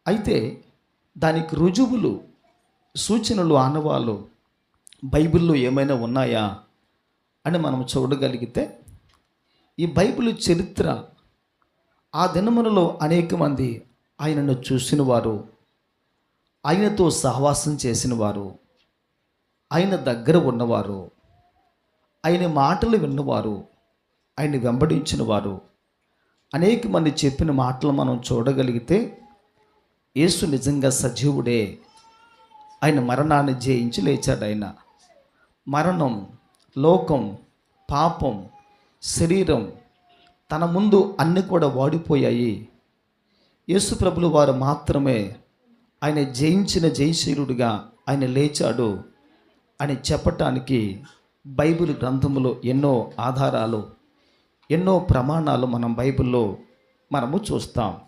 అయితే దానికి రుజువులు, సూచనలు, ఆనవాళ్ళు బైబిల్లో ఏమైనా ఉన్నాయా అని మనం చూడగలిగితే, ఈ బైబిల్ చరిత్ర, ఆ దినములలో అనేక మంది ఆయనను చూసిన వారు, ఆయనతో సహవాసం చేసిన వారు, ఆయన దగ్గర ఉన్నవారు, ఆయన మాటలు విన్నవారు, ఆయన వెంబడించిన వారు, అనేక మంది చెప్పిన మాటలు మనం చూడగలిగితే, యేసు నిజంగా సజీవుడే. ఆయన మరణాన్ని జయించి లేచాడు. ఆయన మరణం, లోకం, పాపం, శరీరం, తన ముందు అన్నీ కూడా వాడిపోయాయి. యేసు ప్రభులు వారు మాత్రమే ఆయన జయించిన జయశీలుడిగా ఆయన లేచాడు అని చెప్పటానికి బైబిల్ గ్రంథములో ఎన్నో ఆధారాలు, ఎన్నో ప్రమాణాలు మనం బైబిల్లో మనము చూస్తాం.